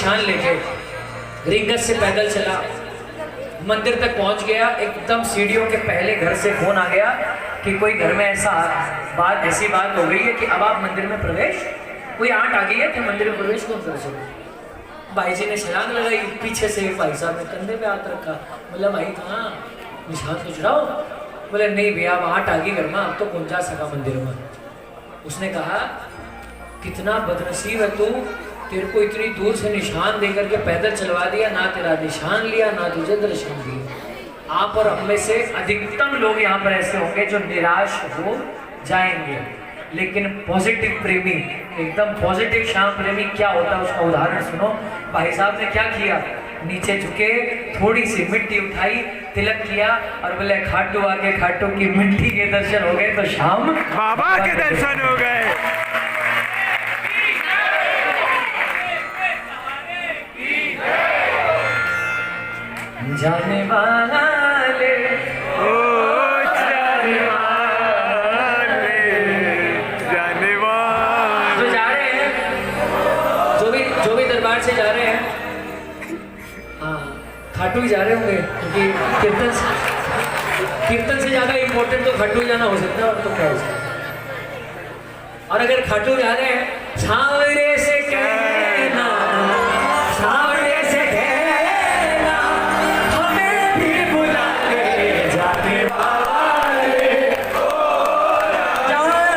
निशान लेके रिंगत से पैदल चला, मंदिर तक पहुंच गया। एकदम सीढ़ियों के पहले घर से फोन आ गया कि कोई घर में ऐसी बात हो गई है कि अब आप मंदिर में प्रवेश, कोई आंट आ गई है कि मंदिर में प्रवेश कौन कर सकते। भाई जी ने छलांग लगाई, पीछे से एक भाई साहब ने कंधे पे हाथ रखा, बोला भाई कहाँ निशान तो चढ़ाओ। बोले नहीं भैया अब आंट आ गई घर में, अब तो कौन जा सका मंदिर में। उसने कहा कितना बदनसीब है तू, तेरे को इतनी दूर से निशान दे करके पैदल चलवा दिया, ना तेरा निशान लिया ना तुझे दर्शन दिया। आप और हम में से अधिकतम लोग यहाँ पर ऐसे होंगे जो निराश हो जाएंगे, लेकिन पॉजिटिव प्रेमी, एकदम पॉजिटिव श्याम प्रेमी क्या होता है उसका उदाहरण सुनो। भाई साहब ने क्या किया, नीचे झुके, थोड़ी सी मिट्टी उठाई, तिलक किया और बोले खाटू आके खाटू की मिट्टी के दर्शन हो गए तो श्याम बाबा के दर्शन हो गए। जाने वाला ले ओ जाने वाले, जाने वाले जो जा रहे हैं, जो भी दरबार से जा रहे हैं, हाँ खाटू ही जा रहे होंगे क्योंकि कीर्तन से ज्यादा इम्पोर्टेंट तो खाटू जाना हो सकता है और तो क्या हो सकता है। और अगर खाटू जा रहे हैं, छावरे से कहना, छावरे से कहना हमें भी बुला ले जाने वाले, जाने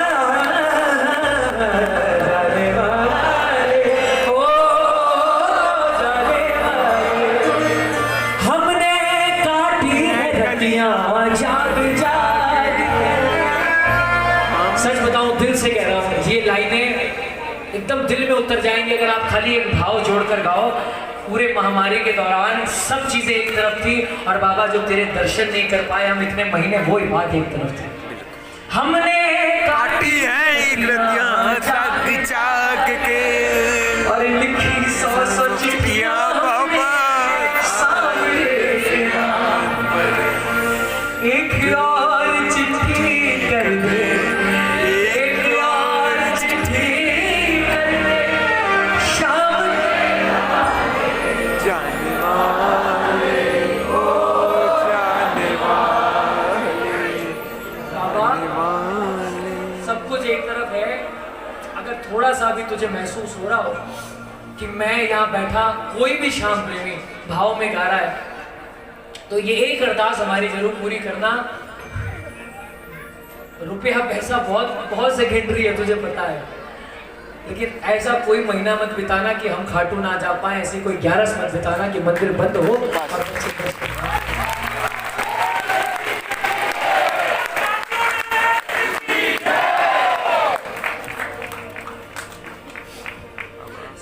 वाले, ओ जाने वाले, हमने काटी है रतियां जाग जाग। सच बताऊं दिल से कह रहा हूं, ये लाइनें एकदम दिल में उतर जाएंगी अगर आप खाली एक भाव जोड़कर गाओ। पूरे महामारी के दौरान सब चीजें एक तरफ थी और बाबा जो तेरे दर्शन नहीं कर पाए हम इतने महीने, वो ही बात एक तरफ थी। हमने काटी है रतियां जाग जाग के और लिखी सौ सौ चिट्ठियां बाबा सामने से नाम पर, एक और चिट्ठी कर दे, एक और चिट्ठी कर दे, शाम जाने वाले, ओ जाने वाले, बाबा वाले। सब कुछ एक तरफ है। अगर थोड़ा सा भी तुझे महसूस हो रहा हो कि मैं यहाँ बैठा, कोई भी श्याम प्रेमी भाव में गा रहा है, तो ये एक अरदास हमारी जरूर पूरी करना। रुपया पैसा बहुत सेकेंडरी है, तुझे पता है, लेकिन ऐसा कोई महीना मत बिताना कि हम खाटू ना जा पाए, ऐसी कोई 11 मत बिताना कि मंदिर बंद हो और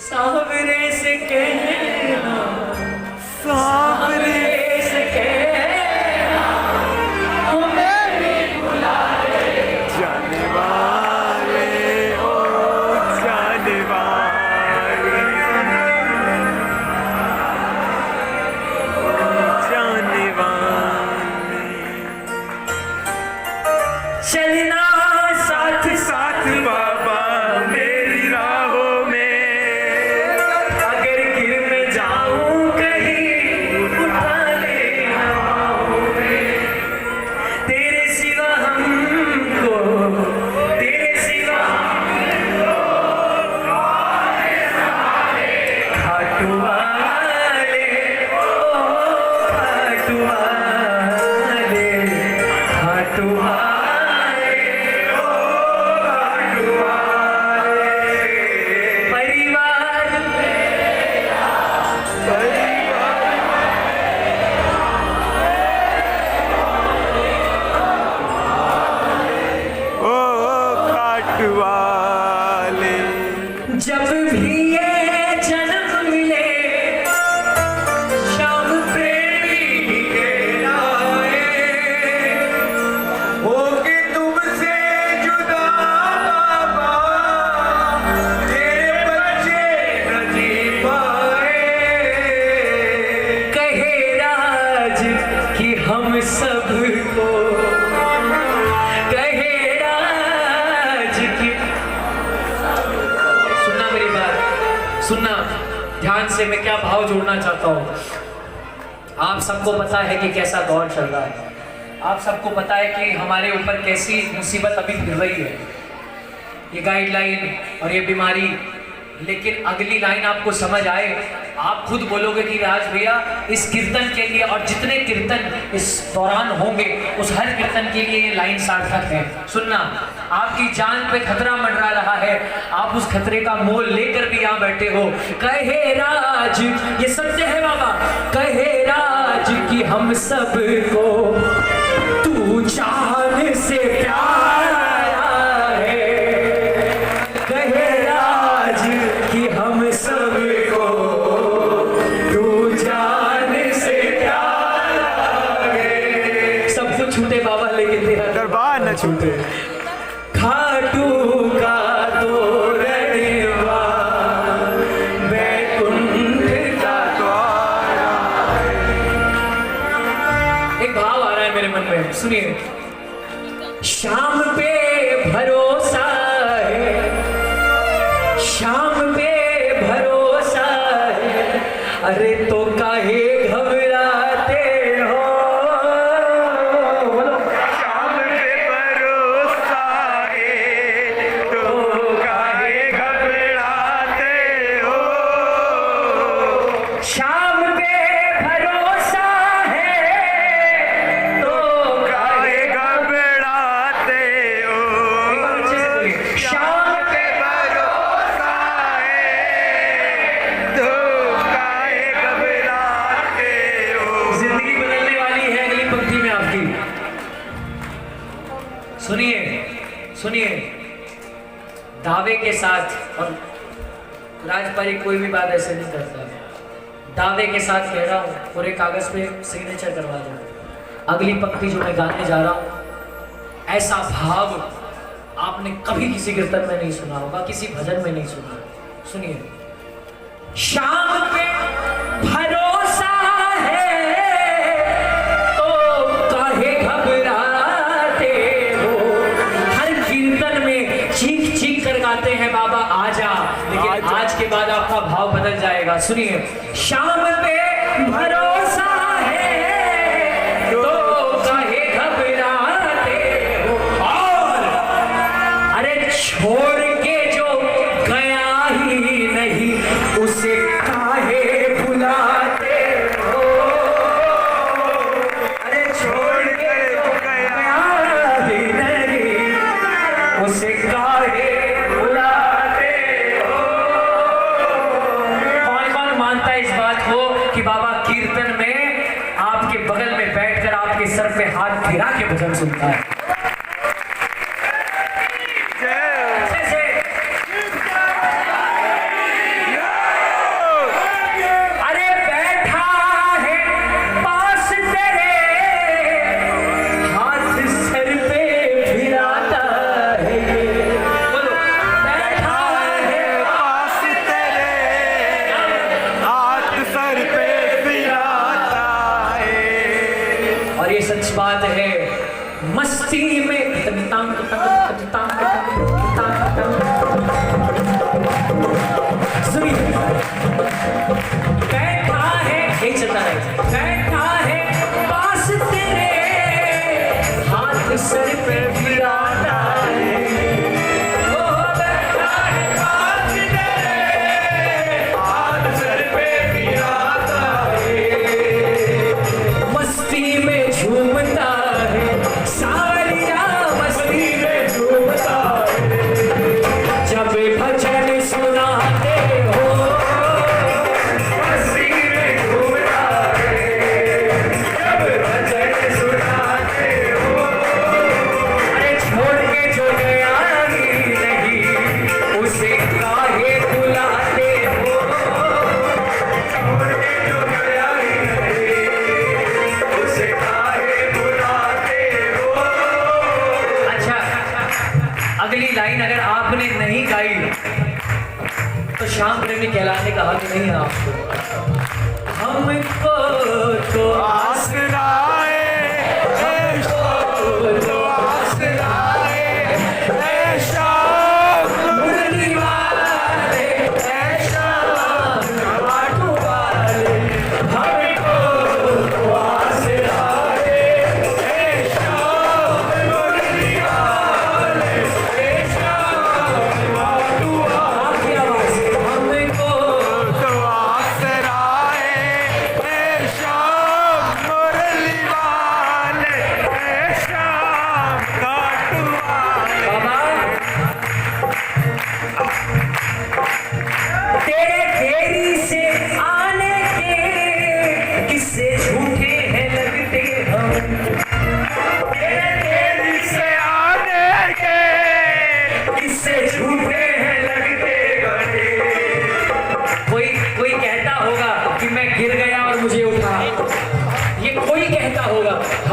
सावरे से कहना, सावरे से कहना हमें भी बुला ले, जाने वाले, ओ जाने वाले, जाने वाले। चलना साथ साथ बाबा मेरी राहों में, अगर गिर में जाऊं कहीं उठा लेना बाहों में, तेरे सिवा हमको, तेरे सिवा खाटू वाले, ओ खाटू वाले, खाटू वाले, ओ खाटू वाले, परिवार ओ खाटू वाले। जब भी ये जन्म मिले श्याम प्रेमी के लाए, ओ जुबान से मैं क्या भाव जोड़ना चाहता हूँ। आप सबको पता है कि कैसा दौर चल रहा है, आप सबको पता है कि हमारे ऊपर कैसी मुसीबत अभी गिर रही है, ये गाइडलाइन और ये बीमारी। लेकिन अगली लाइन आपको समझ आए, आप खुद बोलोगे कि राज भैया इस कीर्तन के लिए और जितने कीर्तन इस दौरान होंगे उस हर कीर्तन के लिए ये लाइन सार्थक है। सुनना, आपकी जान पे खतरा मंडरा रहा है, आप उस खतरे का मोल लेकर भी यहाँ बैठे हो। कहे राज, ये सत्य है बाबा, कहे राज कि हम सबको तू जान से प्यार है, कहे राज कि हम सबको तू जान से प्यार है। सब कुछ छूटे बाबा लेकिन तेरा दरबार न छूटे। खाटू का तोरणवा वैकुंठ का द्वारा। एक भाव आ रहा है मेरे मन में, सुनिए। शाम पे भरोसा है, शाम पे भरोसा है, अरे तो काहे घबराते हो। बोलो। शाम पे भरोसा है तो काहे घबराते हो। शाम पे भरोसा है तो काहे घबराते हो। अच्छे से बोलिए। शाम पे भरोसा है तो काहे घबराते हो। जिंदगी बदलने वाली है अगली पंक्ति में आपकी। सुनिए सुनिए, दावे के साथ, और राजपारी कोई भी बात ऐसे नहीं करता, दावे के साथ कह रहा हूं, पूरे कागज पे सिग्नेचर करवा दो। अगली पंक्ति जो मैं गाने जा रहा हूं, ऐसा भाव आपने कभी किसी कीर्तन में नहीं सुना होगा, किसी भजन में नहीं सुना। सुनिए। शाम पे भरोसा है तो काहे घबराते हो। हर कीर्तन में चीख चीख कर गाते हैं बाबा आजा, लेकिन आज के बाद आपका भाव बदल जाएगा। सुनिए। शाम पे भरोसा है तो काहे घबराते हो, और अरे छोड़ के जो गया ही नहीं उसे काहे बुलाते हो। अरे छोड़ के जो गया ही नहीं उसे काहे बुलाते हो। कौन कौन मानता है इस बात को कि बाबा कीर्तन में आपके बगल में बैठकर आपके सर पे हाथ फिरा के भजन सुनता है। अच्छे से। अरे बैठा है पास तेरे, हाथ सर पे फिराता है। बोलो। बैठा है पास तेरे हाथ सर पे फिराता है। और ये सच बात है, मस्ती में सुनिए। बैठा है, यही चलता है, बैठा है पास तेरे, हाथ सर पे फिराता है। ओ बैठा है पास तेरे, हाथ सर पे फिराता है। मस्ती में झूमता है सावरिया, मस्ती में झूमता है। जब भजन सुनाते हो मस्ती में झूमता है। जब भजन सुनाते हो, अरे छोड़ के जो गया ही नहीं उसे काहे बुलाते हो। छोड़ के जो गया ही नहीं उसे काहे बुलाते हो। अच्छा, अगली लाइन अगर आपने नहीं गाई तो श्याम प्रेमी कहलाने का हक नहीं है आपको। हमको तो आसराए तो आसराए मुरली वाले ऐसा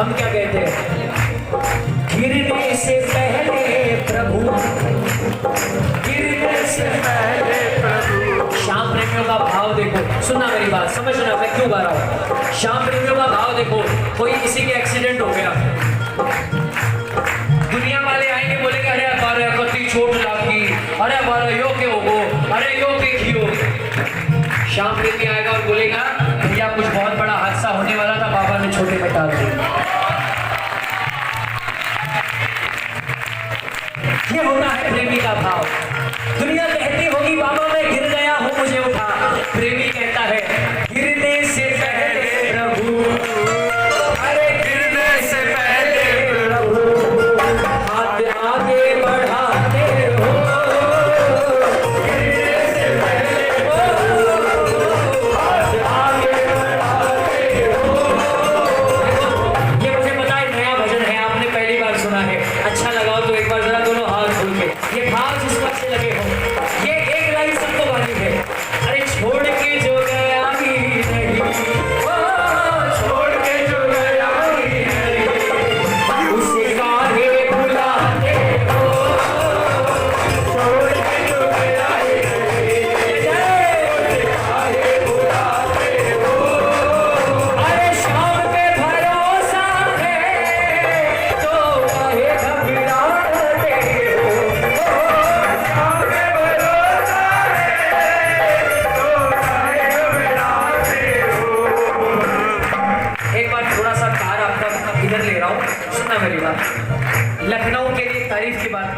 हम क्या कहते हैं, गिरने से पहले प्रभु, गिरने से पहले प्रभु। श्याम प्रेमियों का भाव देखो, सुनना मेरी बात, समझना मैं क्यों गा रहा हूँ। श्याम प्रेमियों का भाव देखो, कोई किसी के एक्सीडेंट हो गया, दुनिया वाले आएंगे बोलेंगे अरे बारे कति चोट लागी, अरे बारे यो के होगो, अरे यो के कियो। श्याम प्रेमी आएगा और बोलेगा भैया कुछ बहुत बड़ा हादसा होने वाला था, बाबा ने छोटे में टाल दिया। ये होता है प्रेमी का भाव। दुनिया कहती होगी बाबा मैं गिर गया हूँ मुझे उठा, प्रेमी कहता है गिरने से पहले प्रभु, अरे गिरने से पहले प्रभु हाथ आगे बढ़ाते हो, गिरने से पहले हाथ आगे बढ़ाते हो। ये मुझे पता है नया भजन है, आपने पहली बार सुना है, अच्छा लगा हो तो एक बार जरा दोनों हाथ खोल के ये भाव जिसको अच्छे लगे हो, ये एक लाइन सबको वाजिब है। अरे छोड़ के जो गया ही नहीं, ओ छोड़ के जो गया ही नहीं, उसे काहे भुलाते हो, छोड़ के जो गया ही नहीं, उसे काहे भुलाते हो। अरे शाम पे भरोसा है तो काहे घबराते हो, शाम पे भरोसा एक बार थोड़ा सा कार आपका इधर ले रहा हूँ, सुनना मेरी बात। लखनऊ के लिए तारीफ की बात